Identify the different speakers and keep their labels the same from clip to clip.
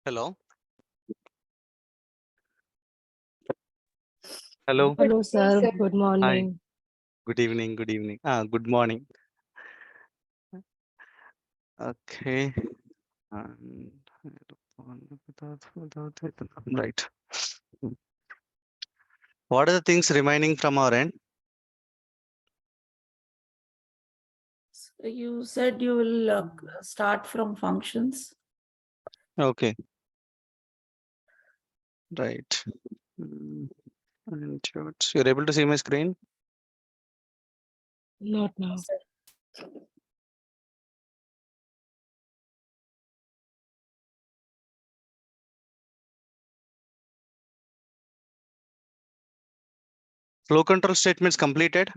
Speaker 1: Hello. Hello.
Speaker 2: Hello, sir. Good
Speaker 1: Hi.
Speaker 2: morning.
Speaker 1: Good evening. Good evening. Good morning. Okay. And right. What are the things remaining from our end?
Speaker 3: You said you will start from functions.
Speaker 1: Okay. Right. And you're able to see my screen?
Speaker 2: Not now.
Speaker 1: Flow control statements completed.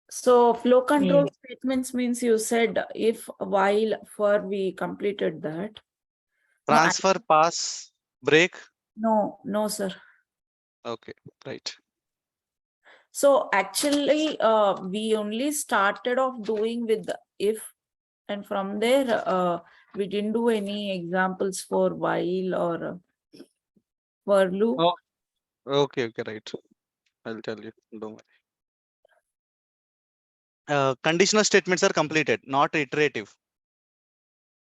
Speaker 3: So flow control statements means you said if, while, for, we completed that. No,
Speaker 1: Transfer, pass, break.
Speaker 3: No, sir.
Speaker 1: Okay. Right.
Speaker 3: So actually, we only started off doing with the if, and from there, we didn't do any examples for while or for loop.
Speaker 1: Oh. Okay. Okay. Right. I'll tell you. Don't worry. Conditional statements are completed, not iterative.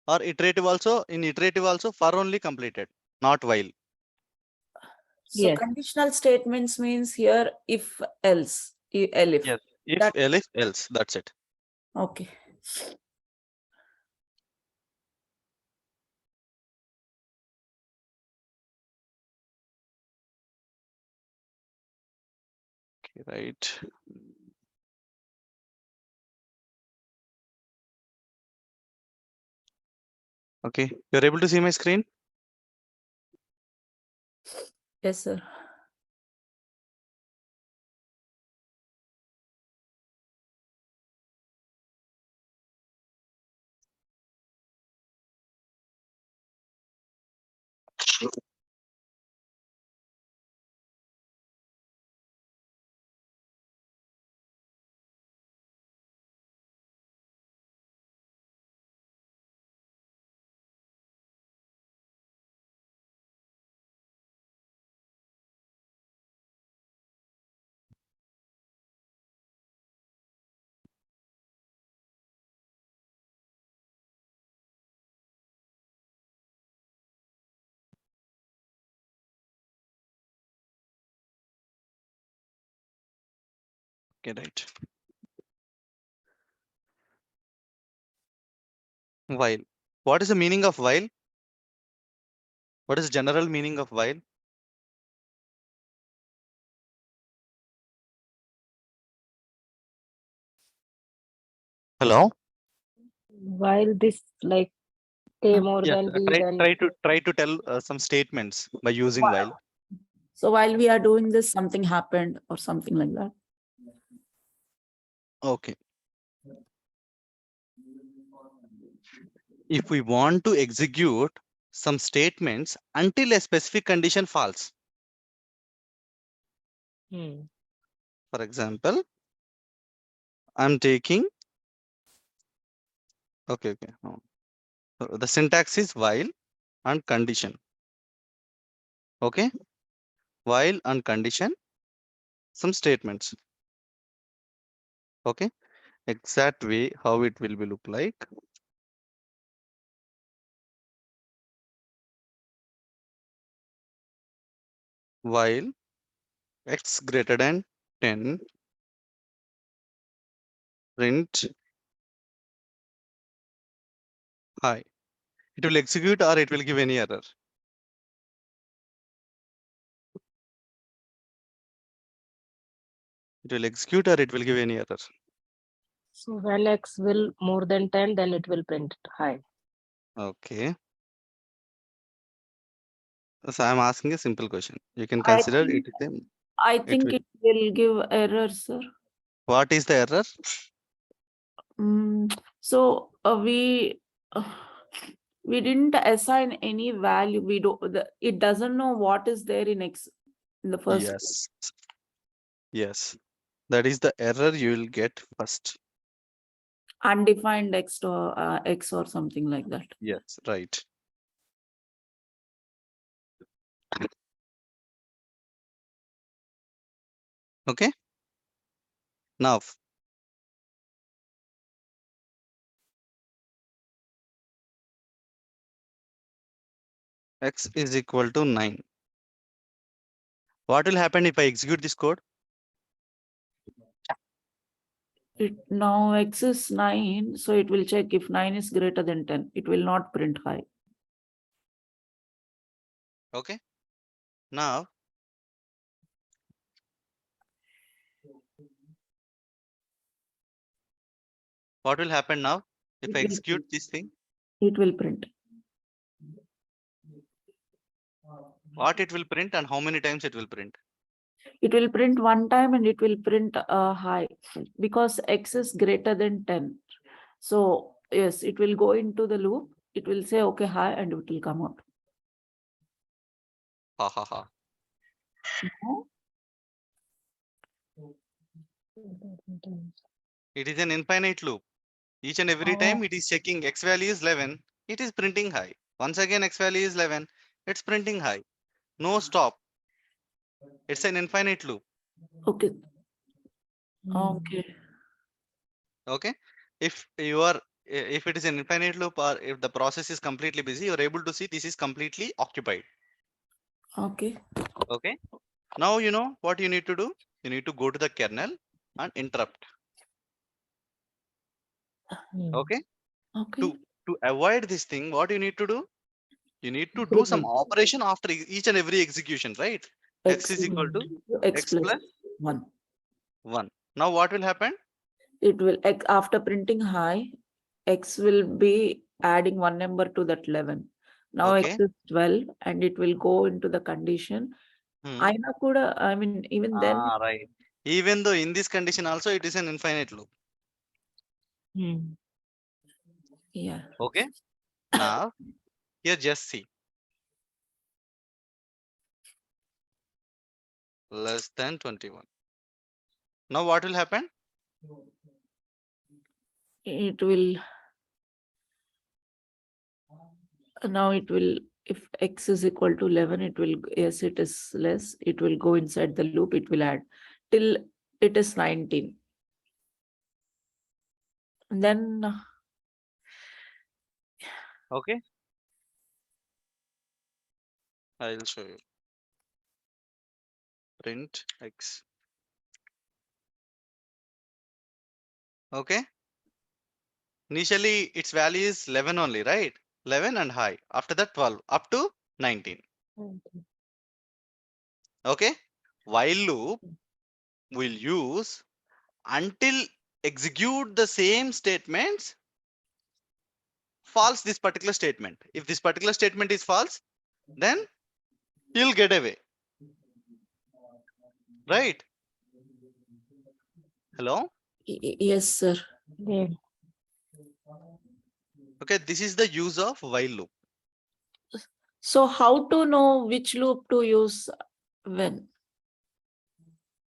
Speaker 1: Or iterative also, in iterative also for only completed, not while.
Speaker 3: So
Speaker 2: Yes.
Speaker 3: conditional statements means here if else, elif.
Speaker 1: Yes. If,
Speaker 3: That-
Speaker 1: elif, else. That's it.
Speaker 3: Okay.
Speaker 1: Okay, right. Okay, you're able to see my screen?
Speaker 3: Yes, sir.
Speaker 1: Okay, right. While. What is the meaning of while? What is general meaning of while? Hello?
Speaker 2: While this like A more
Speaker 1: Yes,
Speaker 2: than B, then
Speaker 1: try to tell some statements by using while.
Speaker 3: So while we are doing this, something happened or something like that.
Speaker 1: Okay. If we want to execute some statements until a specific condition falls. For example, I'm taking. Okay. So the syntax is while and condition. Okay. While and condition, some statements. Okay. Exact way how it will be look like. While x greater than 10, print hi. It will execute or it will give any error. It will execute or it will give any error.
Speaker 2: so when X will more than 10, then it will print high.
Speaker 1: Okay. So I'm asking a simple question. You can
Speaker 3: I
Speaker 1: consider
Speaker 3: think-
Speaker 1: it.
Speaker 3: I
Speaker 1: It
Speaker 3: think
Speaker 1: will.
Speaker 3: it will give error, sir.
Speaker 1: What is the error?
Speaker 3: So we didn't assign any value. We don't. It doesn't know what is there in X in the first.
Speaker 1: Yes. Yes. That is the error you will get first.
Speaker 3: Undefined X or X or something like that.
Speaker 1: Yes, right. Okay. Now, x is equal to 9. What will happen if I execute this code?
Speaker 3: Now x is 9, so it will check if 9 is greater than 10. It will not print high.
Speaker 1: Okay. Now, what will happen now if
Speaker 3: It
Speaker 1: I
Speaker 3: will
Speaker 1: execute
Speaker 3: print.
Speaker 1: this thing?
Speaker 3: It will print.
Speaker 1: What it will print and how many times it will print?
Speaker 3: It will print one time and it will print high because x is greater than 10. So yes, it will go into the loop. It will say okay high and it will come out.
Speaker 1: Ha ha ha. It is an infinite loop. Each and every time it is checking x value is 11, it is printing high. Once again, x value is 11, it's printing high. No stop. It's an infinite loop.
Speaker 3: Okay. Okay.
Speaker 1: Okay. If you are, if it is an infinite loop or if the process is completely busy, you're able to see this is completely occupied.
Speaker 3: Okay.
Speaker 1: Okay. Now you know what you need to do. You need to go to the kernel and interrupt. Okay.
Speaker 3: Okay.
Speaker 1: To avoid this thing, what you need to do? You need to do some operation after each and every execution, right? X is equal to
Speaker 3: x
Speaker 1: x plus
Speaker 3: 1.
Speaker 1: 1. Now what will happen?
Speaker 3: It will after printing high, x will be adding one number to that 11. Now
Speaker 1: Okay.
Speaker 3: x is 12 and it will go into the condition.
Speaker 1: Hmm.
Speaker 3: I mean, even then.
Speaker 1: Right. Even though in this condition also it is an infinite loop.
Speaker 3: Yeah.
Speaker 1: Okay. Now here just see. Less than 21. Now what will happen?
Speaker 3: It will now it will, if x is equal to 11, it will, yes, it is less, it will go inside the loop, it will add till it is 19. And then
Speaker 1: Okay. I will show you. Print x. Okay. Initially its value is 11 only, right? 11 and high. After that 12 up to 19. Okay. While loop will use until execute the same statements false this particular statement. If this particular statement is false, then he'll get away. Right? Hello?
Speaker 3: yes, sir.
Speaker 2: Yeah.
Speaker 1: Okay, this is the use of while loop.
Speaker 3: So how to know which loop to use when?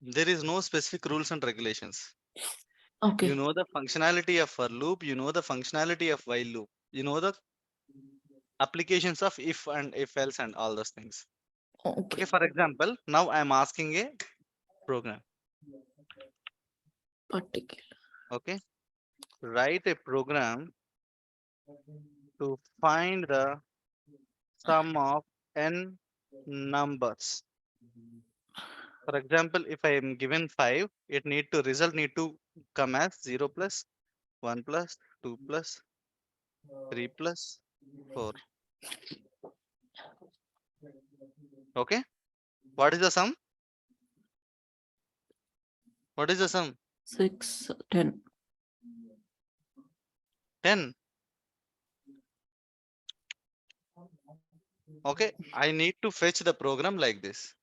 Speaker 1: There is no specific rules and regulations.
Speaker 3: Okay.
Speaker 1: You know the functionality of for loop, you know the functionality of while loop, you know the applications of if and if else and all those things.
Speaker 3: Okay.
Speaker 1: Okay, for example, now I am asking a program.
Speaker 3: Particular.
Speaker 1: Okay, write a program to find the sum of n numbers. For example, if I am given 5, it need to result need to come as 0 plus 1 plus 2 plus 3 plus 4. Okay, what is the sum? What is the sum?
Speaker 3: 6, 10.
Speaker 1: 10. Okay, I need to fetch the program like this.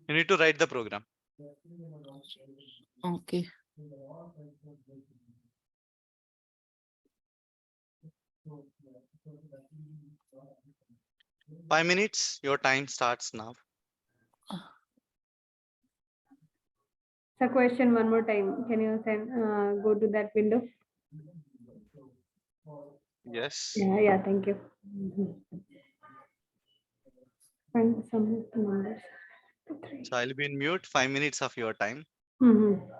Speaker 1: You need to write the program.
Speaker 3: Okay.
Speaker 1: Five minutes, your time starts now.
Speaker 4: The question one more time. Can you send go to that window?
Speaker 1: Yes.
Speaker 4: Yeah, thank you. Find the sum of the numbers. 3.
Speaker 1: So I'll be in mute, 5 minutes of your time.
Speaker 4: Mm-hmm.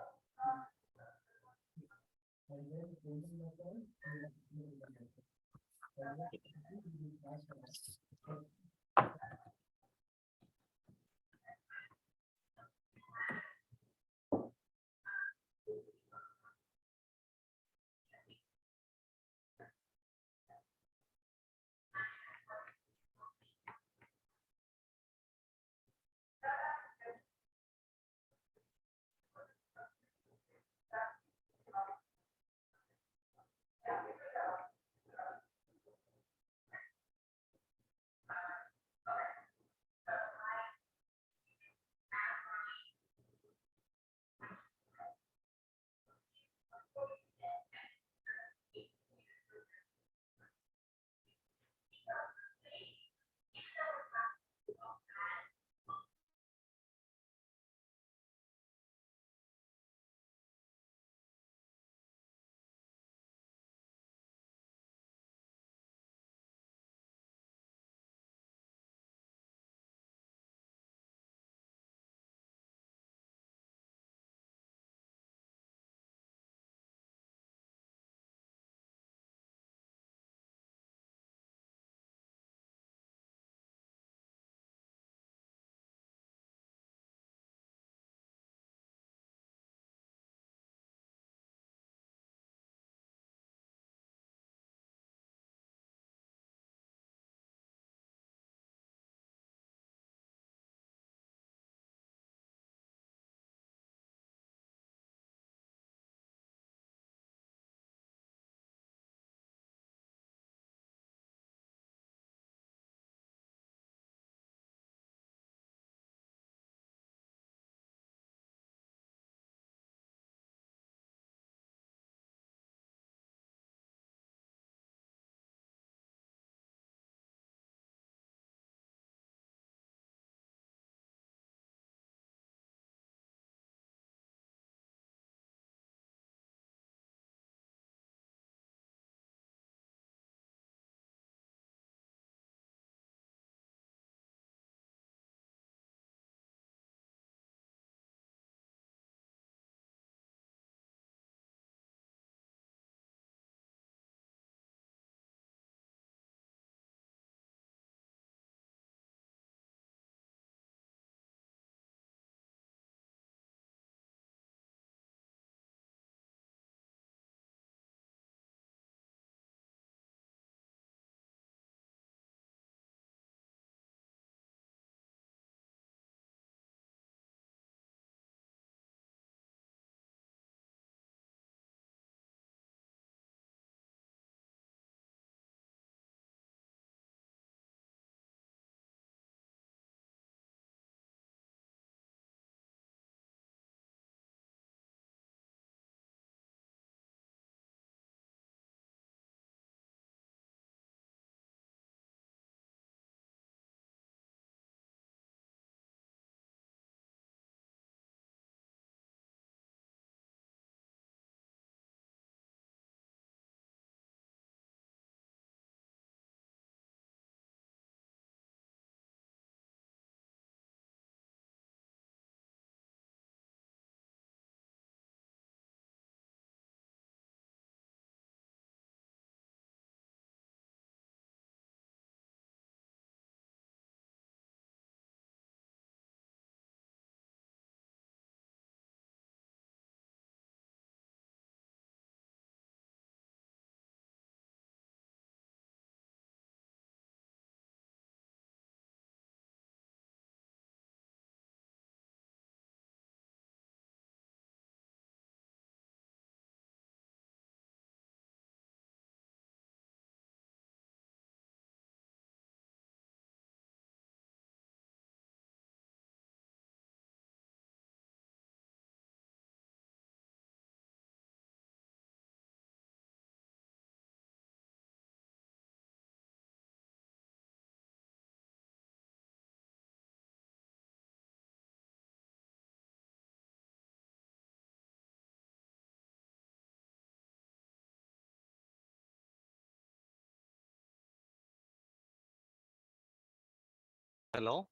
Speaker 1: Hello?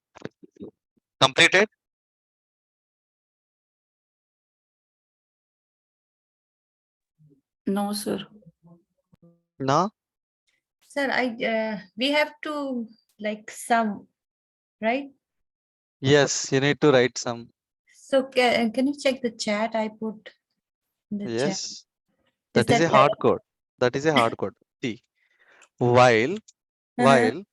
Speaker 1: Completed?
Speaker 3: No, sir.
Speaker 1: No?
Speaker 5: Sir, we have to like sum, right?
Speaker 1: Yes, you need to write some.
Speaker 5: So can you check the chat I put in the chat?
Speaker 1: Yes. That is
Speaker 5: that
Speaker 1: a hard code. That is a hard code. See, while, while,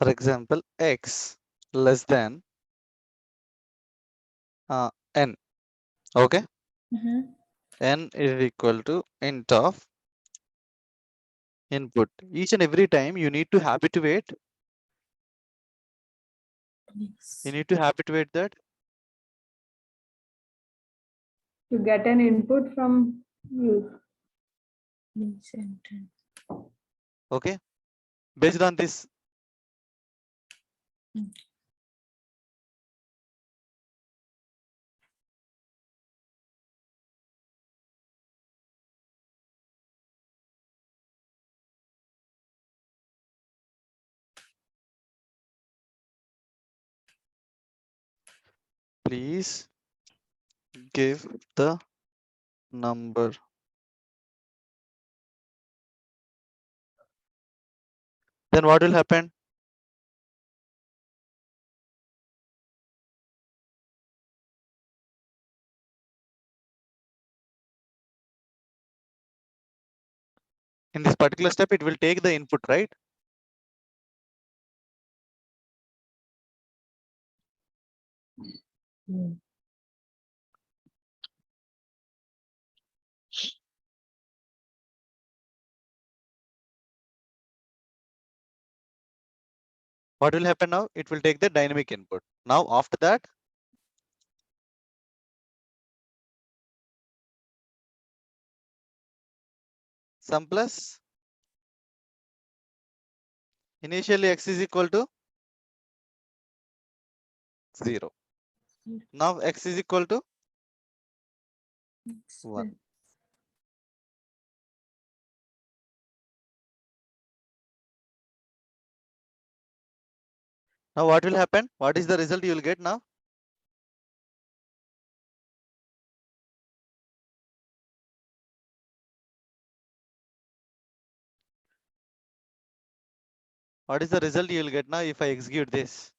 Speaker 1: for example, x less than n. Okay.
Speaker 5: Mhm.
Speaker 1: N is equal to int of input. Each and every time you need to habituate. You need to habituate that.
Speaker 4: To get an input from use.
Speaker 5: Please enter.
Speaker 1: Okay. Based on this. Please give the number. Then what will happen? In this particular step, it will take the input, right? What will happen now? It will take the dynamic input. Now, after that, sum plus initially x is equal to 0. Now x is equal to 1. Now what will happen? What is the result you will get now? What is the result you will get now if I execute this?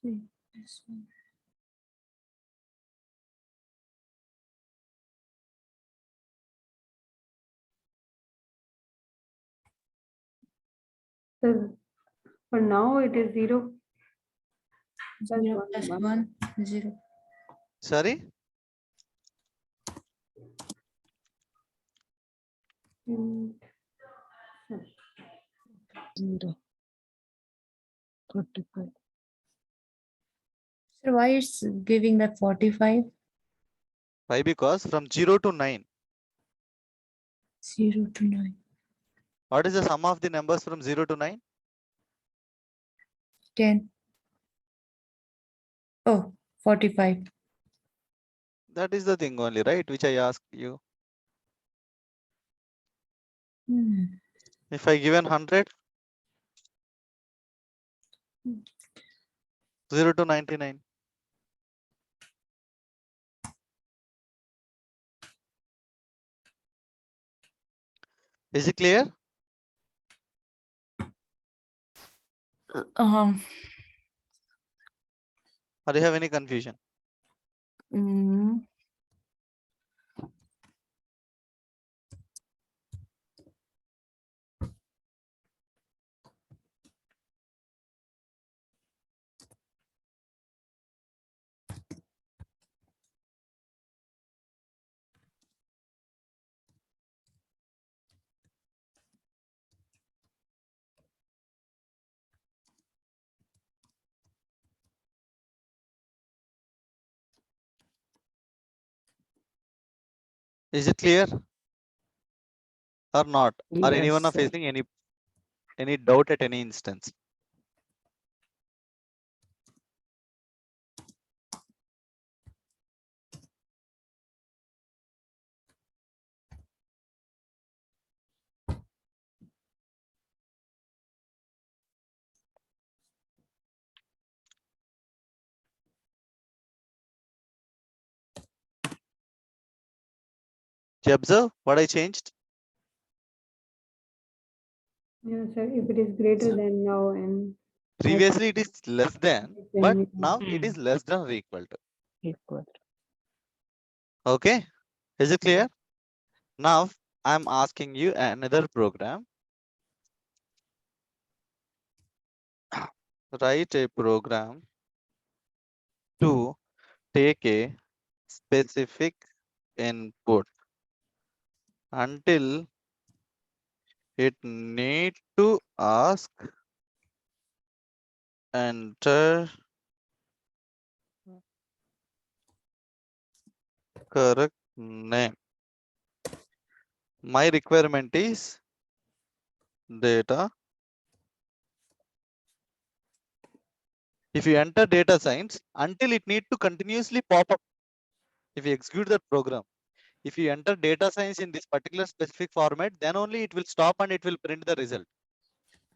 Speaker 5: This one.
Speaker 4: So for now it is 0. Plus
Speaker 5: 0
Speaker 4: one,
Speaker 5: plus
Speaker 4: 1.
Speaker 5: 1, 0.
Speaker 1: Sorry?
Speaker 4: And
Speaker 2: 0. 45.
Speaker 5: Sir, why it's giving that 45?
Speaker 1: Why? Because from 0 to 9.
Speaker 5: 0 to 9.
Speaker 1: What is the sum of the numbers from 0 to 9?
Speaker 5: 10. Oh, 45.
Speaker 1: That is the thing only, right? Which I asked you. If I given 100, 0 to 99. Is it clear?
Speaker 3: Um,
Speaker 1: Or do you have any confusion?
Speaker 3: mm,
Speaker 1: Is it clear? Or not? Or
Speaker 2: Yes,
Speaker 1: anyone are
Speaker 2: sir.
Speaker 1: facing any doubt at any instance? Do you observe what I changed?
Speaker 4: Yeah, sir, if it is greater than now and
Speaker 1: Previously it is less than, but
Speaker 4: then
Speaker 1: now it
Speaker 2: Hmm.
Speaker 1: is less than or equal to.
Speaker 2: Equal.
Speaker 1: Okay, is it clear? Now I'm asking you another program. Write a program to take a specific input until it need to ask enter correct name. My requirement is data. If you enter data science until it need to continuously pop up, if you execute that program, if you enter data science in this particular specific format, then only it will stop and it will print the result.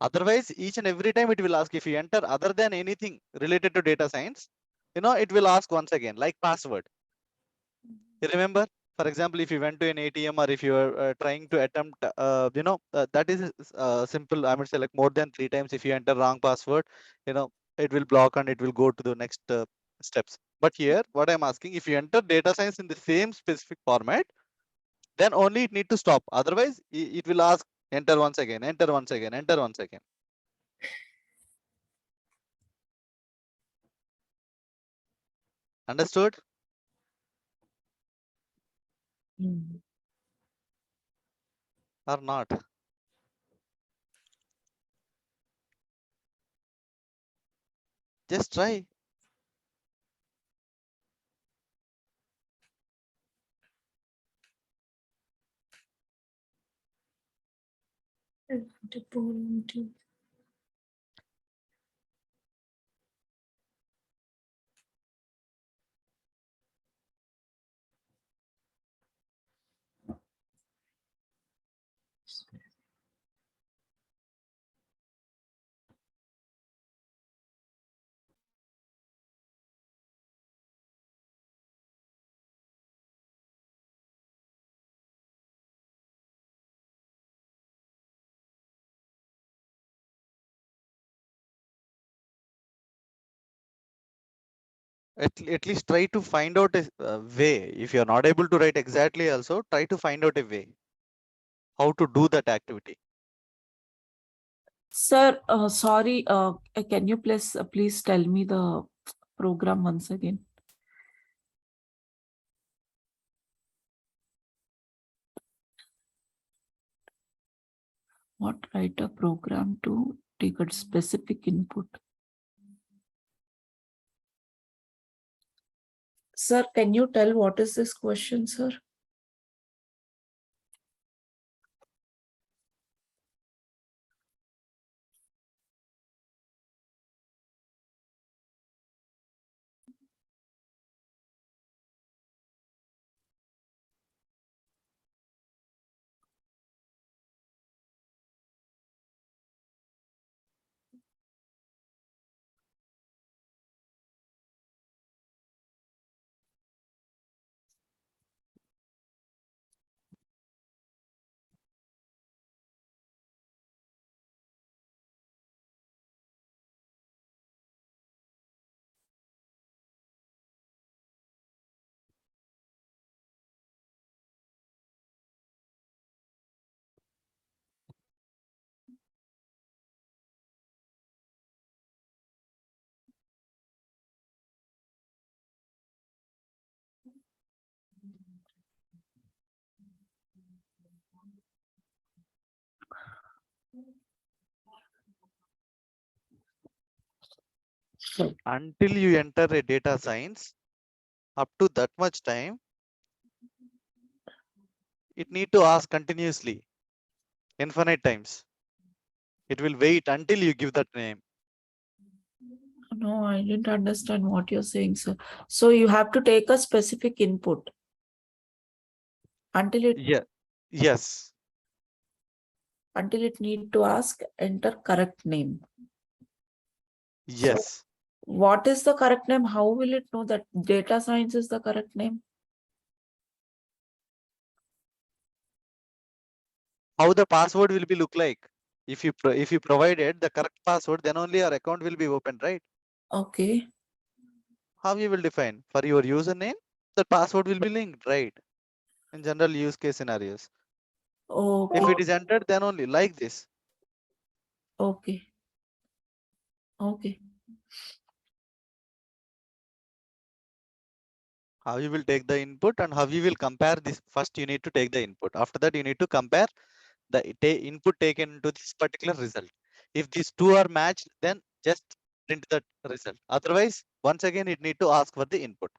Speaker 1: Otherwise, each and every time it will ask. If you enter other than anything related to data science, it will ask once again, like password. You remember, for example, if you went to an ATM or if you are trying to attempt, that is simple. I would say like more than 3 times. If you enter wrong password, it will block and it will go to the next steps. But here, what I'm asking, if you enter data science in the same specific format, then only it need to stop. Otherwise, it will ask enter once again, enter once again, enter once again. Understood?
Speaker 2: Hmm.
Speaker 1: Or not? Just try. At least try to find out a way. If you're not able to write exactly also, try to find out a way how to do that activity.
Speaker 3: Sir, sorry, can you please tell me the program once again? What write a program to take a specific input? Sir, can you tell what is this question, sir?
Speaker 1: Until you enter a data science, up to that much time, it need to ask continuously, infinite times. It will wait until you give that name.
Speaker 3: No, I didn't understand what you're saying, sir. So you have to take a specific input until
Speaker 1: Yeah. Yes.
Speaker 3: it need to ask enter correct name.
Speaker 1: Yes.
Speaker 3: What is the correct name? How will it know that data science is the correct name?
Speaker 1: how the password will be look like. If you provided the correct password, then only your account will be opened, right?
Speaker 3: Okay.
Speaker 1: How you will define for your username? The password will be linked, right? In general use case scenarios.
Speaker 3: Okay.
Speaker 1: If it is entered, then only like this.
Speaker 3: Okay. Okay.
Speaker 1: How you will take the input and how you will compare this. First, you need to take the input. After that, you need to compare the input taken into this particular result. If these two are matched, then just print that result. Otherwise, once again, it need to ask for the input.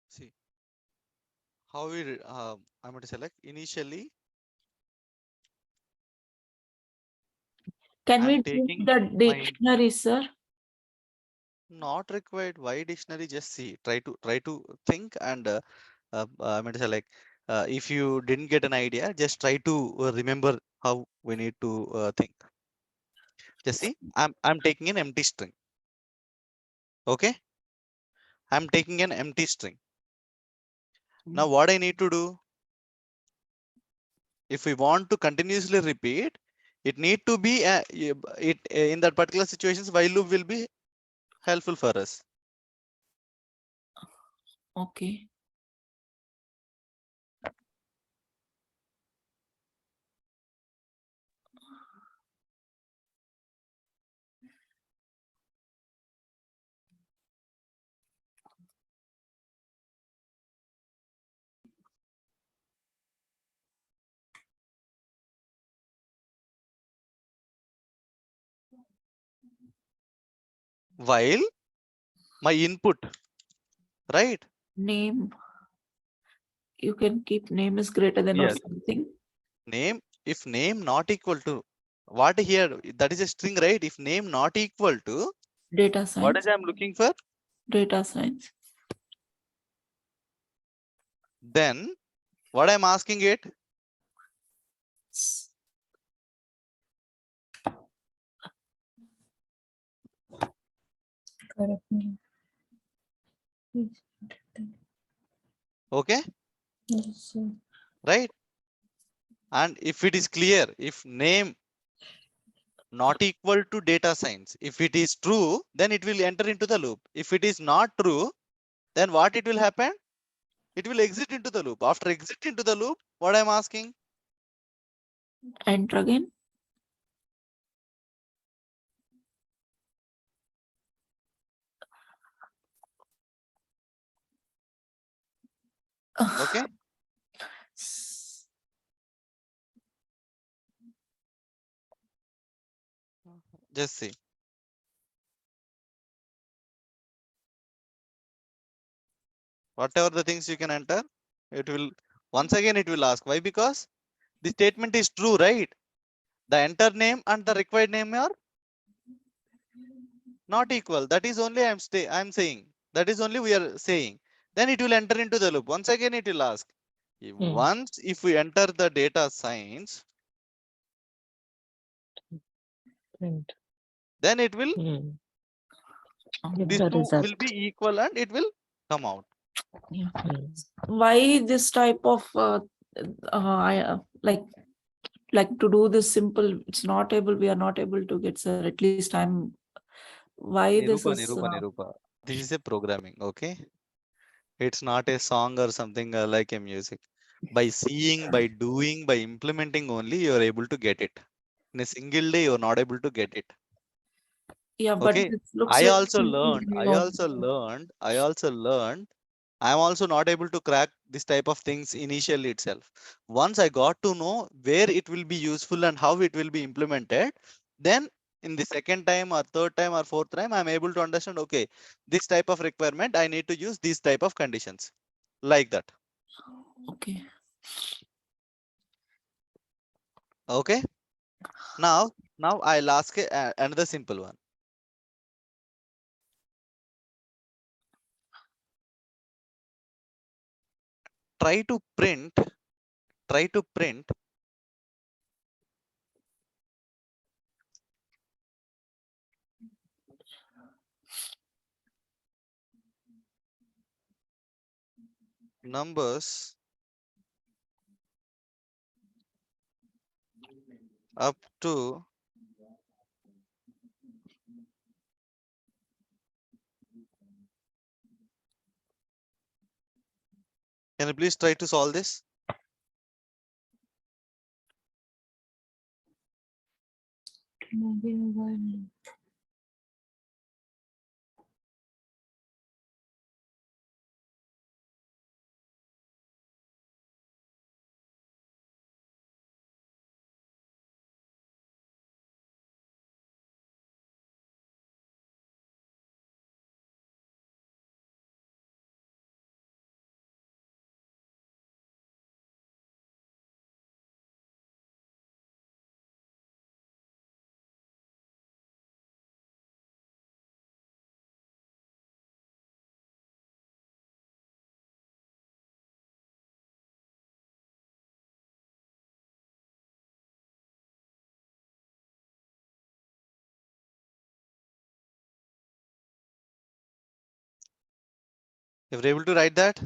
Speaker 1: See how we I'm going to select initially.
Speaker 3: Can
Speaker 1: I'm
Speaker 3: we do
Speaker 1: taking
Speaker 3: the
Speaker 1: my
Speaker 3: dictionary, sir?
Speaker 1: not required. Why dictionary? Just see. Try to think and I'm going to say like if you didn't get an idea, just try to remember how we need to think. Just see. I'm taking an empty string. Okay. I'm taking an empty string. Now what I need to do? If we want to continuously repeat, it need to be it in that particular situations while loop will be helpful for us.
Speaker 3: Okay.
Speaker 1: while my input, right?
Speaker 3: Name. You can keep name is greater than or
Speaker 1: Yes.
Speaker 3: something.
Speaker 1: Name, if name not equal to what here, that is a string, right? If name not equal to
Speaker 3: Data
Speaker 1: what
Speaker 3: science.
Speaker 1: is I'm looking for,
Speaker 3: Data science.
Speaker 1: then what I'm asking it,
Speaker 3: S-
Speaker 5: Correct me. Please.
Speaker 1: okay,
Speaker 5: Yes, sir.
Speaker 1: right? And if it is clear, if name not equal to data science, if it is true, then it will enter into the loop. If it is not true, then what it will happen? It will exit into the loop. After exit into the loop, what I'm asking?
Speaker 3: Enter again.
Speaker 1: Okay,
Speaker 3: S-
Speaker 1: just see. Whatever the things you can enter, it will once again it will ask. Why? Because the statement is true, right? The enter name and the required name are not equal. That is only I'm saying. That is only we are saying. Then it will enter into the loop. Once again it will ask. Once if we enter the data science,
Speaker 2: Print.
Speaker 1: then it will
Speaker 2: Give
Speaker 1: these
Speaker 2: the
Speaker 1: two
Speaker 2: result.
Speaker 1: will be equal and it will come out.
Speaker 3: Yeah.
Speaker 2: Mm.
Speaker 3: Why this type of like to do this simple? It's not able. We are not able to get, sir. At least I'm. Why this is?
Speaker 1: Nirupa. This is a programming, okay? It's not a song or something like a music. By seeing, by doing, by implementing only, you are able to get it. In a single day, you're not able to get it.
Speaker 3: Yeah, but
Speaker 1: Okay.
Speaker 3: this looks very simple.
Speaker 1: I also learned, I'm also not able to crack this type of things initially itself. Once I got to know where it will be useful and how it will be implemented, then in the second time or third time or fourth time, I'm able to understand, okay, this type of requirement, I need to use these type of conditions like that.
Speaker 3: Okay.
Speaker 1: Okay. Now I'll ask another simple one. Try to print, try to print numbers up to can you please try to solve this?
Speaker 5: Maybe a while.
Speaker 1: If you're able to write that,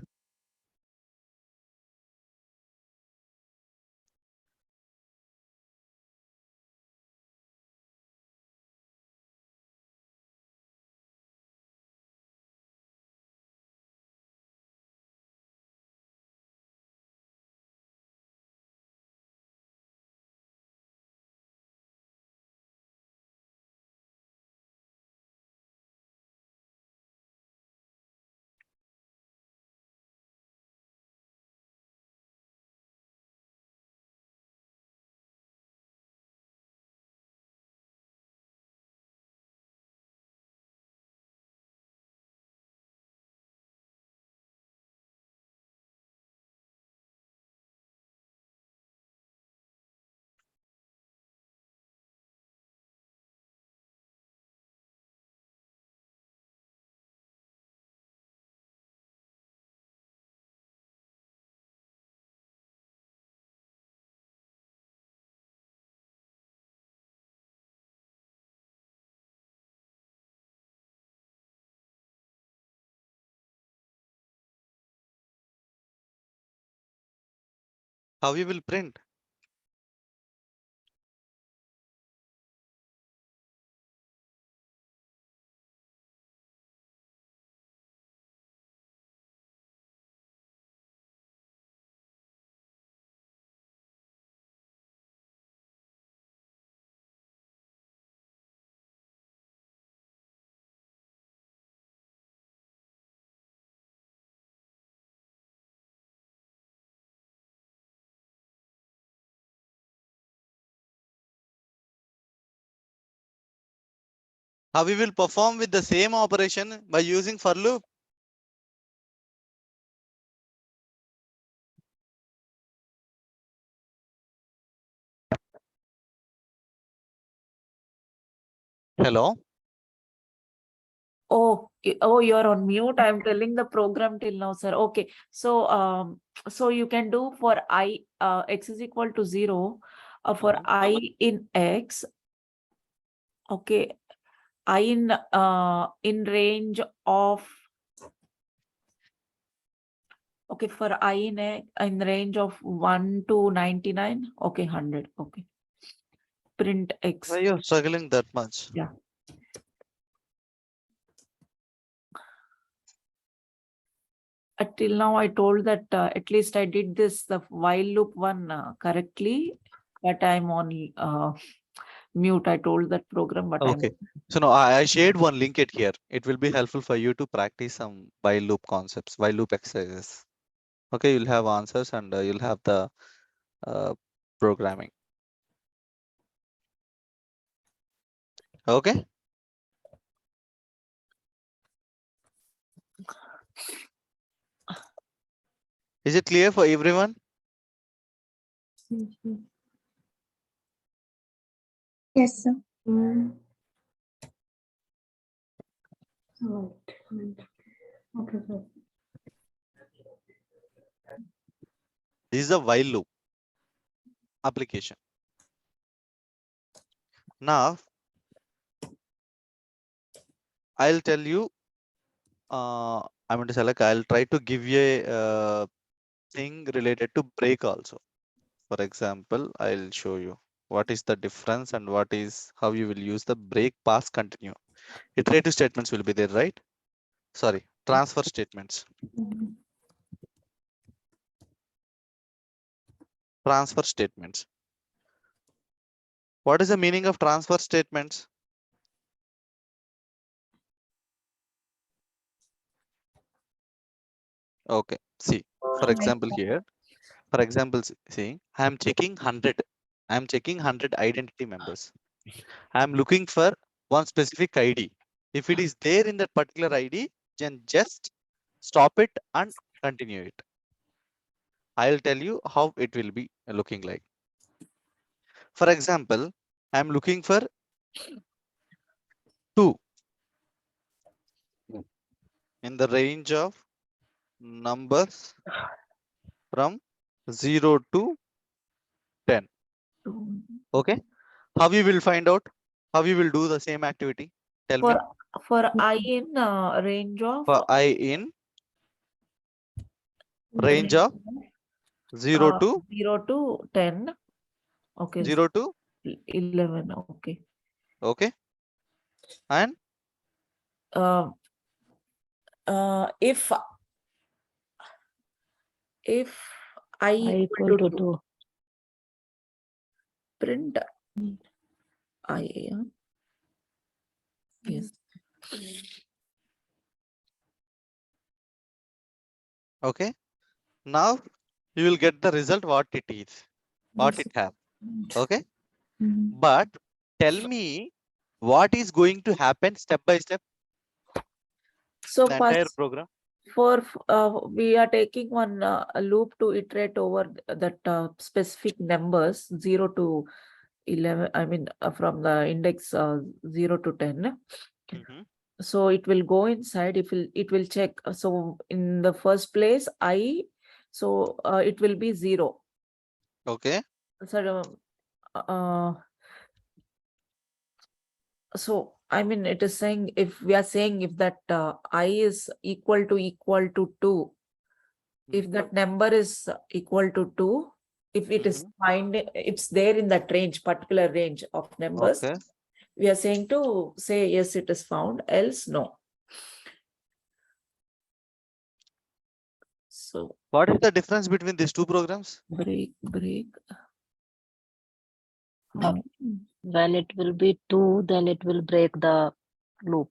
Speaker 1: How you will print? How we will perform with the same operation by using for loop? Hello?
Speaker 3: Oh, you're on mute. I'm telling the program till now, sir. Okay. So you can do for I x is equal to 0, for
Speaker 1: Mhm.
Speaker 3: I in x. Okay. I in range of, okay, for I in range of 1 to 99. Okay, 100. Okay. Print x.
Speaker 1: Why you're struggling that much?
Speaker 3: Yeah. Till now, I told that at least I did this, the while loop one correctly, but I'm on mute. I told that program, but
Speaker 1: Okay. So now I shared one link it here. It will be helpful for you to practice some while loop concepts, while loop exercises. Okay, you'll have answers and you'll have the programming. Okay. Is it clear for everyone?
Speaker 5: Yes, sir.
Speaker 4: Okay, sir.
Speaker 1: This is a while loop application. Now, I'll tell you, I'm going to select, I'll try to give you a thing related to break also. For example, I'll show you what is the difference and what is how you will use the break, pass, continue. Iterative statements will be there, right? Sorry, transfer statements. Transfer statements. What is the meaning of transfer statements? Okay, see, for example here, see, I am checking 100. I am checking 100 identity members. I am looking for one specific ID. If it is there in that particular ID, then just stop it and continue it. I'll tell you how it will be looking like. For example, I'm looking for 2 in the range of numbers from 0 to 10. Okay. How you will find out? How you will do the same activity? Tell me.
Speaker 3: for I in range of
Speaker 1: For I in range of 0 to
Speaker 3: 0 to 10. Okay.
Speaker 1: 0 to
Speaker 3: 11. Okay.
Speaker 1: okay. And
Speaker 3: Uh, if I
Speaker 2: equal to 2.
Speaker 3: print I, yes.
Speaker 1: okay. Now you will get the result what it is, what
Speaker 5: Yes.
Speaker 1: it has. Okay.
Speaker 5: Mhm.
Speaker 1: But tell me what is going to happen step by step,
Speaker 3: So
Speaker 1: the entire
Speaker 3: first,
Speaker 1: program.
Speaker 3: for we are taking one a loop to iterate over that specific numbers 0 to 11. I mean from the index 0 to 10.
Speaker 1: Mhm.
Speaker 3: So it will go inside. It will check. So in the first place, so it will be 0.
Speaker 1: Okay.
Speaker 3: So I mean, it is saying, if we are saying if that I is equal to 2, if that number is equal to 2, If it is it's there in that range, particular range of numbers,
Speaker 1: Okay.
Speaker 3: we are saying to say yes, it is found, else no. So
Speaker 1: What is the difference between these two programs?
Speaker 3: break.
Speaker 2: When it will be 2, then it will break the loop.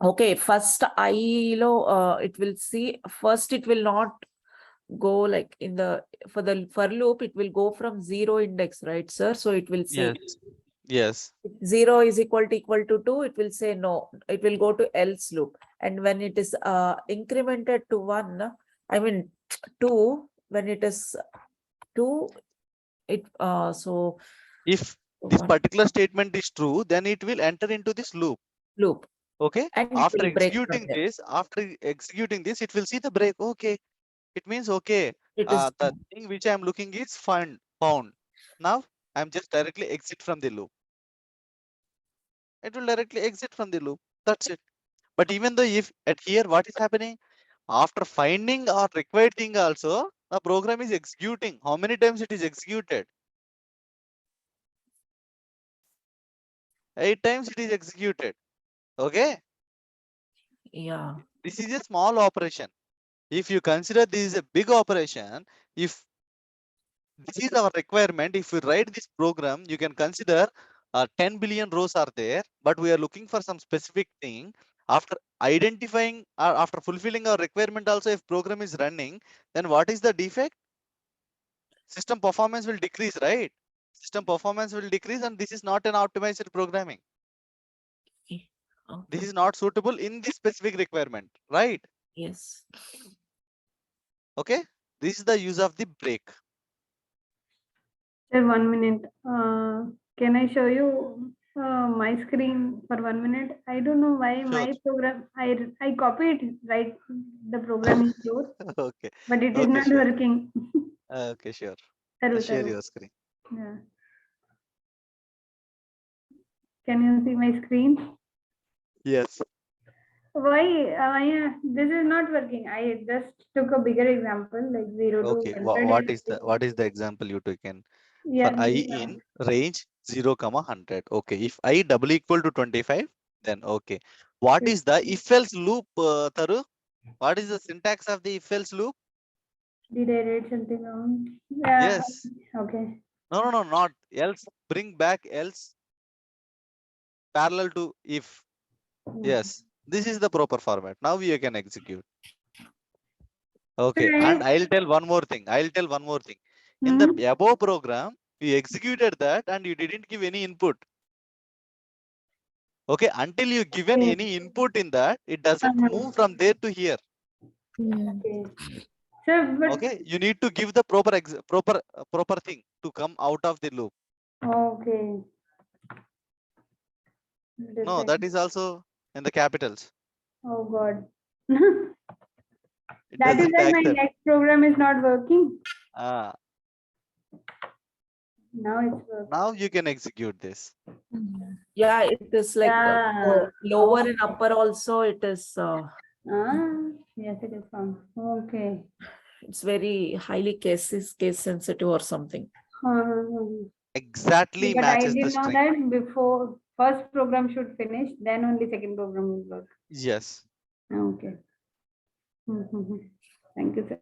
Speaker 3: Okay, first it will see, first it will not go like in the, for the for loop, it will go from 0 index, right, sir? So it will say
Speaker 1: Yes.
Speaker 3: if 0 is equal to 2, it will say no, it will go to else loop. And when it is incremented to 1, I mean 2, when it is 2, it so
Speaker 1: If this
Speaker 3: one
Speaker 1: particular statement is true, then it will enter into this loop.
Speaker 3: loop,
Speaker 1: Okay.
Speaker 3: and it
Speaker 1: After
Speaker 3: will break from
Speaker 1: executing this, it will see the break. Okay. It means, okay,
Speaker 3: it is
Speaker 1: the thing which I am looking is found. Now I'm just directly exit from the loop. It will directly exit from the loop. That's it. But even though if at here, what is happening? After finding or required thing also, the program is executing. How many times it is executed? 8 times it is executed. Okay.
Speaker 3: yeah.
Speaker 1: This is a small operation. If you consider this is a big operation, if this is our requirement, if we write this program, you can consider 10 billion rows are there, but we are looking for some specific thing. After identifying or after fulfilling our requirement also, if program is running, then what is the defect? System performance will decrease, right? System performance will decrease, and this is not an optimized programming.
Speaker 3: Okay.
Speaker 1: This is not suitable in this specific requirement, right?
Speaker 3: Yes.
Speaker 1: Okay. This is the use of the break.
Speaker 4: Sir, 1 minute. Can I show you my screen for 1 minute? I don't know why
Speaker 1: Sure.
Speaker 4: my program, I copied, right? The program is yours,
Speaker 1: Okay.
Speaker 4: but it is
Speaker 1: Okay,
Speaker 4: not
Speaker 1: sure.
Speaker 4: working.
Speaker 1: Okay, sure.
Speaker 4: Taru,
Speaker 1: Share
Speaker 4: taru.
Speaker 1: your screen.
Speaker 4: Yeah. Can you see my screen?
Speaker 1: Yes.
Speaker 4: Why? This is not working. I just took a bigger example, like 0 to
Speaker 1: Okay.
Speaker 4: 100.
Speaker 1: What is the example you taken? For
Speaker 4: Yeah.
Speaker 1: I in range 0, 100. Okay. If I double equal to 25, then okay. What is the if else loop, Taru? What is the syntax of the if else loop?
Speaker 4: Did I write something wrong? Yeah.
Speaker 1: Yes.
Speaker 4: Okay.
Speaker 1: No, not else. Bring back else parallel to if. Yes. This is the proper format. Now you can execute. Okay. And I'll tell one more thing. In the
Speaker 4: Mhm.
Speaker 1: above program, you executed that and you didn't give any input. Okay. Until you given
Speaker 4: Okay.
Speaker 1: any input in that, it doesn't move from there to here.
Speaker 4: Okay. Sir, but
Speaker 1: Okay. You need to give the proper thing to come out of the loop.
Speaker 4: okay.
Speaker 1: No, that is also in the capitals.
Speaker 4: Oh God.
Speaker 1: It
Speaker 4: That is
Speaker 1: doesn't
Speaker 4: why my
Speaker 1: accept.
Speaker 4: next program is not working.
Speaker 1: Ah,
Speaker 4: Now it's working.
Speaker 1: now you can execute this.
Speaker 3: Yeah, it is like
Speaker 4: Yeah.
Speaker 3: lower and upper also, it is
Speaker 4: Yes, it is found. Okay.
Speaker 3: it's very highly case sensitive or something.
Speaker 1: Exactly
Speaker 4: But I
Speaker 1: matches the
Speaker 4: didn't know
Speaker 1: string.
Speaker 4: that before first program should finish, then only second program will work.
Speaker 1: Yes.
Speaker 4: Okay. Thank you, sir.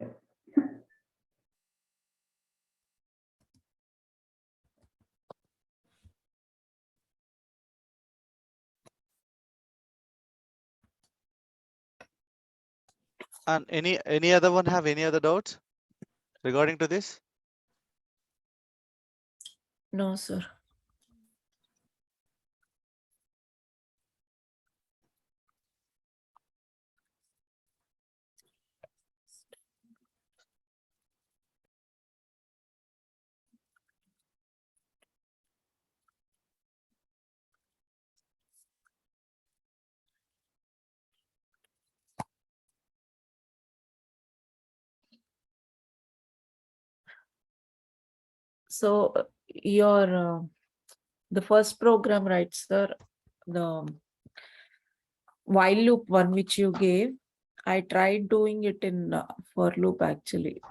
Speaker 1: And any other one have any other doubts regarding to this?
Speaker 3: No, sir. So your the first program, right, sir? The while loop one which you gave, I tried doing it in for loop actually.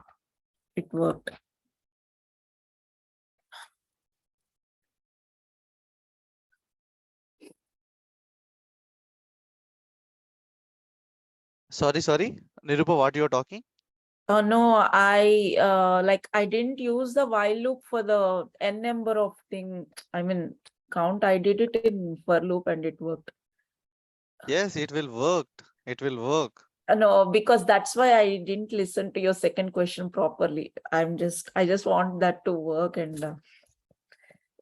Speaker 3: It worked.
Speaker 1: Sorry. Nirupa, what you are talking?
Speaker 3: No, I didn't use the while loop for the n number of thing. I mean, count. I did it in for loop and it worked.
Speaker 1: Yes, it will work. It will work.
Speaker 3: No, because that's why I didn't listen to your second question properly. I just want that to work and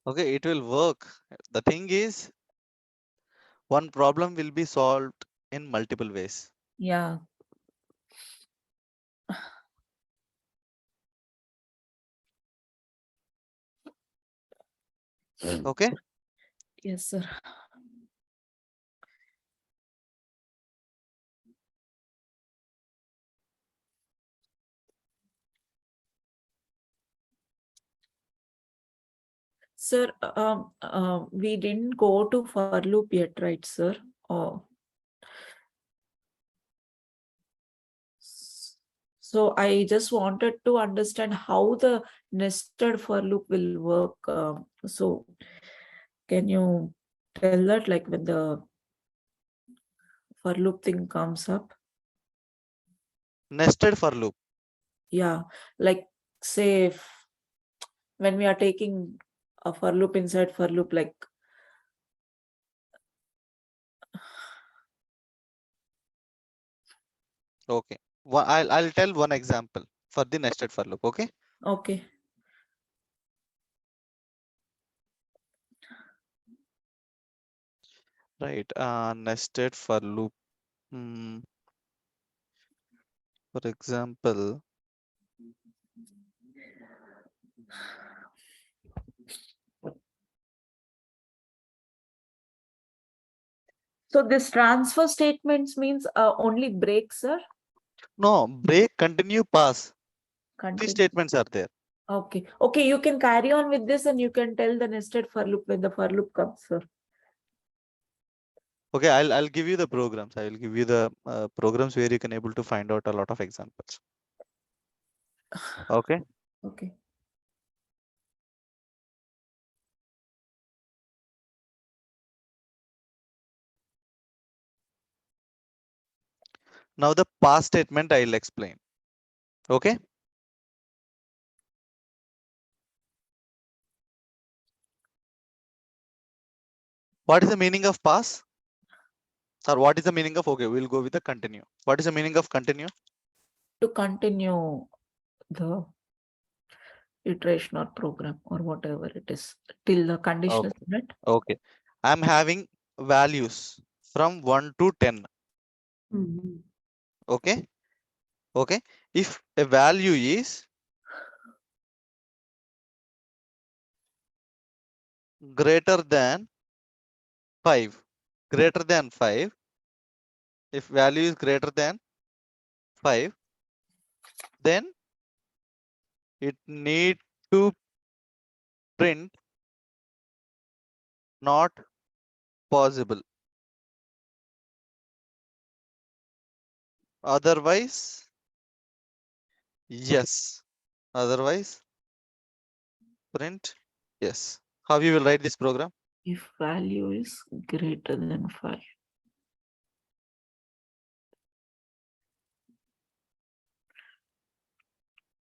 Speaker 1: Okay, it will work. The thing is, one problem will be solved in multiple ways.
Speaker 3: yeah.
Speaker 1: Okay.
Speaker 3: Yes, sir. Sir, we didn't go to for loop yet, right, sir? Oh. So I just wanted to understand how the nested for loop will work. So can you tell that, like, when the for loop thing comes up?
Speaker 1: Nested for loop.
Speaker 3: Yeah, like say when we are taking a for loop inside for loop, like
Speaker 1: Okay. I'll tell one example for the nested for loop. Okay.
Speaker 3: okay.
Speaker 1: Right. Nested for loop. For example,
Speaker 3: So this transfer statements means only break, sir?
Speaker 1: no, break, continue, pass. Three
Speaker 3: Continue.
Speaker 1: statements are there.
Speaker 3: Okay. Okay, you can carry on with this and you can tell the nested for loop when the for loop comes, sir.
Speaker 1: Okay, I'll give you the programs. I will give you the programs where you can able to find out a lot of examples. Okay.
Speaker 3: Okay.
Speaker 1: Now the pass statement I'll explain. Okay. What is the meaning of pass? Or what is the meaning of, okay, we'll go with the continue. What is the meaning of continue?
Speaker 3: To continue the iteration or program or whatever it is till the condition is met.
Speaker 1: Okay. I'm having values from 1 to 10.
Speaker 4: Mhm.
Speaker 1: Okay. Okay. If a value is greater than 5, if value is greater than 5, then it need to print not possible. Otherwise, yes. Otherwise, print yes. How you will write this program?
Speaker 3: If value is greater than 5.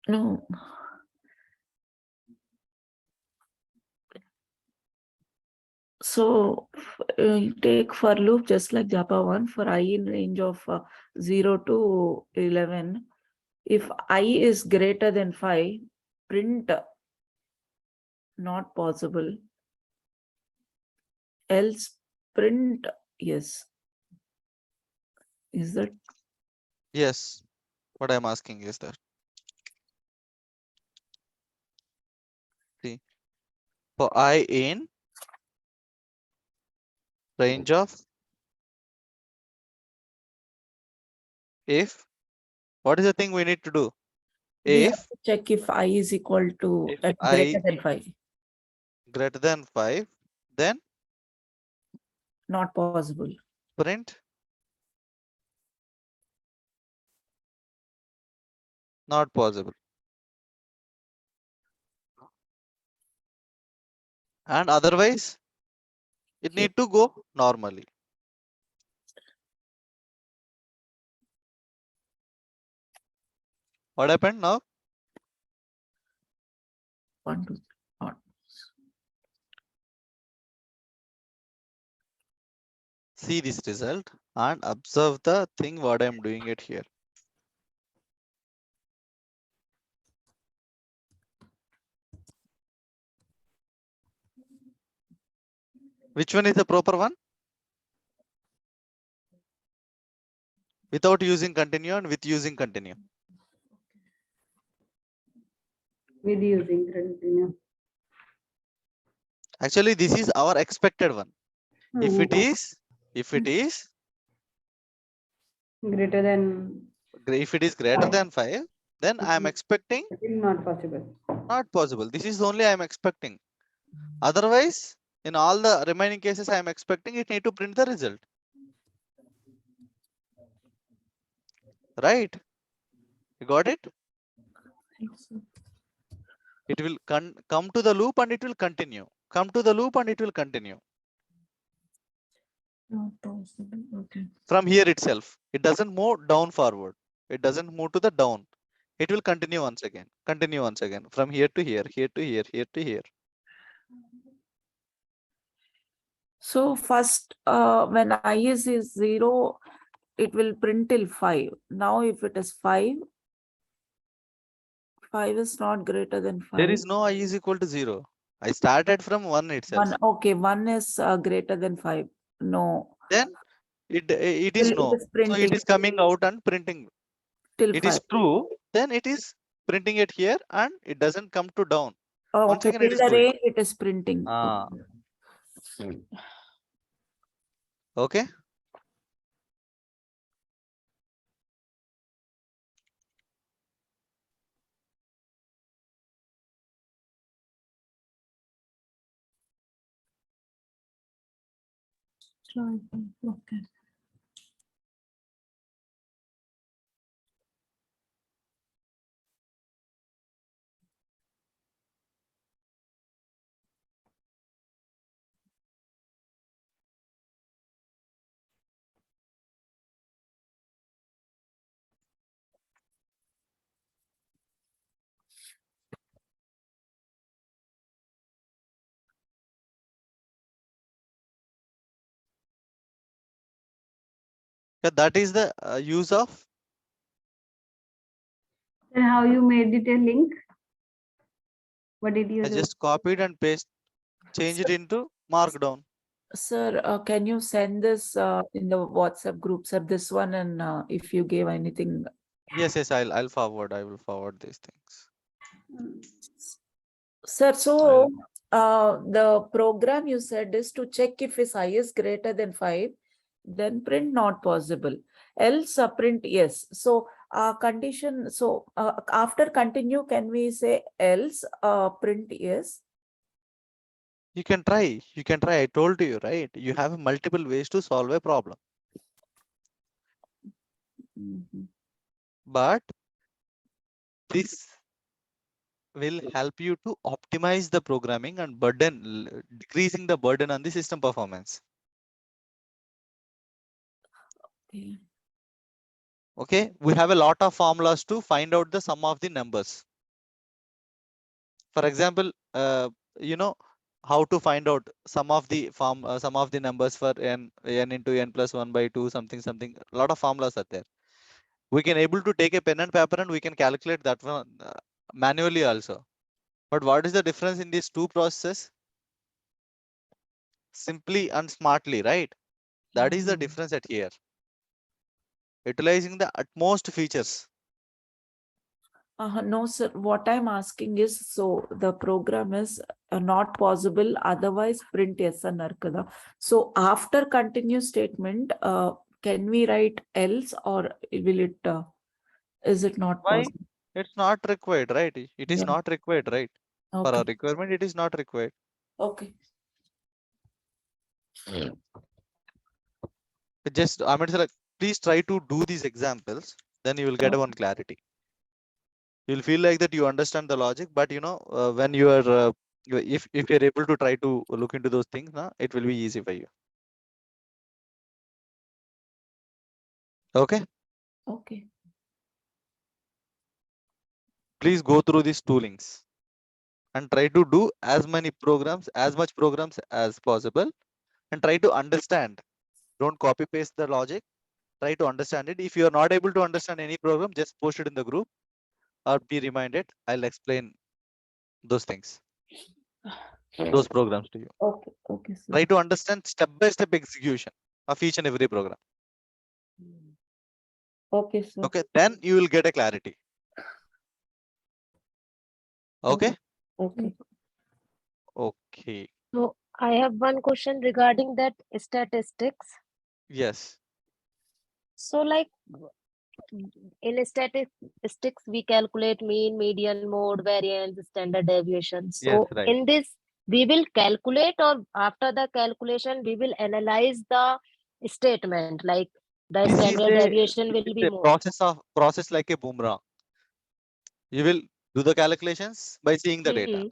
Speaker 3: No. So take for loop just like Japa 1 for I in range of 0 to 11. If I is greater than 5, print not possible. Else print yes. Is that?
Speaker 1: Yes. What I'm asking is that. See, for I in range of, if, what is the thing we need to do?
Speaker 3: We have
Speaker 1: If
Speaker 3: to check if I is equal to
Speaker 1: If
Speaker 3: greater
Speaker 1: I
Speaker 3: than 5.
Speaker 1: greater than 5, then
Speaker 3: Not possible.
Speaker 1: print not possible. And otherwise, it
Speaker 3: Yeah.
Speaker 1: need to go normally. What happened now?
Speaker 3: 1, 2, 3, odd.
Speaker 1: See this result and observe the thing what I am doing it here. Which one is the proper one? Without using continue and with using continue.
Speaker 4: With using continue.
Speaker 1: Actually, this is our expected one. If it
Speaker 4: Hmm.
Speaker 1: is, if it is
Speaker 4: Greater than,
Speaker 1: greater than 5, then I am expecting
Speaker 4: it is not possible.
Speaker 1: not possible. This is only I am expecting. Otherwise, in all the remaining cases, I am expecting it need to print the result. Right? You got it? It will come to the loop and it will continue. Come to the loop and it will continue.
Speaker 3: Not possible. Okay.
Speaker 1: From here itself, it doesn't move down forward. It doesn't move to the down. It will continue once again. Continue once again. From here to here, here to here, here to here.
Speaker 3: So first, when I is 0, it will print till 5. Now, if it is 5, 5 is not greater than 5.
Speaker 1: There is no I is equal to 0. I started from 1 itself.
Speaker 3: 1. Okay, 1 is greater than 5. No.
Speaker 1: Then it is
Speaker 3: Till
Speaker 1: no.
Speaker 3: it is
Speaker 1: So it
Speaker 3: printing
Speaker 1: is coming out and printing.
Speaker 3: till
Speaker 1: It
Speaker 3: 5.
Speaker 1: is true. Then it is printing it here and it doesn't come to down.
Speaker 3: Oh,
Speaker 1: Once
Speaker 3: okay,
Speaker 1: again, it
Speaker 3: till
Speaker 1: is
Speaker 3: the
Speaker 1: going.
Speaker 3: range it is printing.
Speaker 1: Ah. Okay.
Speaker 3: Okay.
Speaker 1: Yeah, that is the use of.
Speaker 4: Then how you made it a link? What did you
Speaker 1: I
Speaker 4: do?
Speaker 1: just copied and paste, change it into markdown.
Speaker 3: Sir, can you send this in the WhatsApp group, sir? This one, and if you gave anything.
Speaker 1: Yes, I'll forward. I will forward these things.
Speaker 3: Sir, so the program you said is to check if his I is greater than 5, then print not possible. Else print yes. So condition, so after continue, can we say else print yes?
Speaker 1: You can try. You can try. I told you, right? You have multiple ways to solve a problem.
Speaker 3: Mhm.
Speaker 1: But this will help you to optimize the programming and decreasing the burden on the system performance.
Speaker 3: Okay.
Speaker 1: Okay, we have a lot of formulas to find out the sum of the numbers. For example, how to find out sum of the numbers for n into n plus 1 by 2 something. A lot of formulas are there. We can able to take a pen and paper and we can calculate that one manually also. But what is the difference in these two processes? Simply and smartly, right? That is the difference at here. Utilizing the utmost features.
Speaker 3: No, sir. What I'm asking is, so the program is not possible, otherwise print yes and arkada. So after continue statement, can we write else, or will it, is it not
Speaker 1: Why?
Speaker 3: possible?
Speaker 1: It's not required, right? It is
Speaker 3: Yeah.
Speaker 1: not required, right? For
Speaker 3: Okay.
Speaker 1: our requirement, it is not required.
Speaker 3: Okay.
Speaker 1: Just, I mean, like, please try to do these examples, then you will get
Speaker 3: Okay.
Speaker 1: one clarity. You'll feel like that you understand the logic, but when you are, if you're able to try to look into those things, it will be easy for you. Okay.
Speaker 3: Okay.
Speaker 6: please go through these toolings and try to do as much programs as possible, and try to understand. Don't copy paste the logic. Try to understand it. If you are not able to understand any program, just post it in the group or be reminded. I'll explain those things, those programs to you.
Speaker 3: Okay, okay, sir.
Speaker 6: Try to understand step-by-step execution of each and every program.
Speaker 3: Okay, sir.
Speaker 6: Okay, then you will get a clarity. Okay.
Speaker 3: Okay.
Speaker 6: Okay.
Speaker 2: So I have one question regarding that statistics.
Speaker 6: Yes.
Speaker 2: So like in statistics, we calculate mean, median, mode, variance, standard deviation.
Speaker 6: Yes,
Speaker 2: So
Speaker 6: right.
Speaker 2: in this, we will calculate, or after the calculation, we will analyze the statement, like the
Speaker 6: This is
Speaker 2: standard
Speaker 6: a,
Speaker 2: deviation will
Speaker 6: it's
Speaker 2: be
Speaker 6: a
Speaker 2: more.
Speaker 6: process like a boomerang. You will do the calculations by seeing the data.
Speaker 2: Mhm.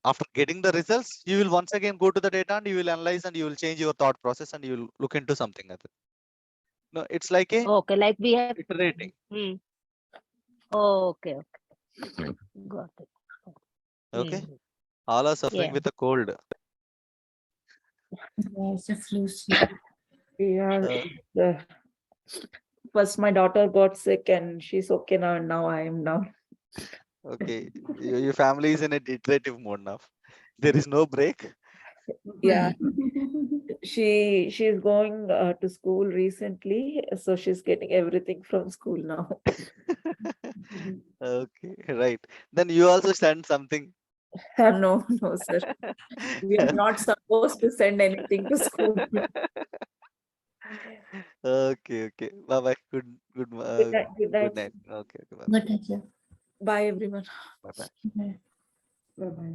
Speaker 6: After getting the results, you will once again go to the data and you will analyze and you will change your thought process and you will look into something other. No, it's like a
Speaker 2: Okay, like we have.
Speaker 6: iterating.
Speaker 2: Hmm. Okay, okay. Got it.
Speaker 6: Okay.
Speaker 2: Mhm.
Speaker 6: All are suffering
Speaker 2: Yeah.
Speaker 6: with a cold.
Speaker 5: Yeah, it's a flu season.
Speaker 3: Yeah. First, my daughter got sick and she's okay now, and now I am now.
Speaker 6: Okay. Your family is in a iterative mode now. There is no break.
Speaker 3: Yeah. She's going to school recently, so she's getting everything from school now.
Speaker 6: Okay, right. Then you also send something.
Speaker 3: No, no, sir. We are not supposed to send anything to school.
Speaker 6: Okay, okay. Bye bye. Good,
Speaker 3: Good night. Good
Speaker 6: good
Speaker 3: night.
Speaker 6: night. Okay, okay. Bye
Speaker 5: Good idea.
Speaker 3: Bye, everyone.
Speaker 6: bye.
Speaker 5: Bye. Bye-bye.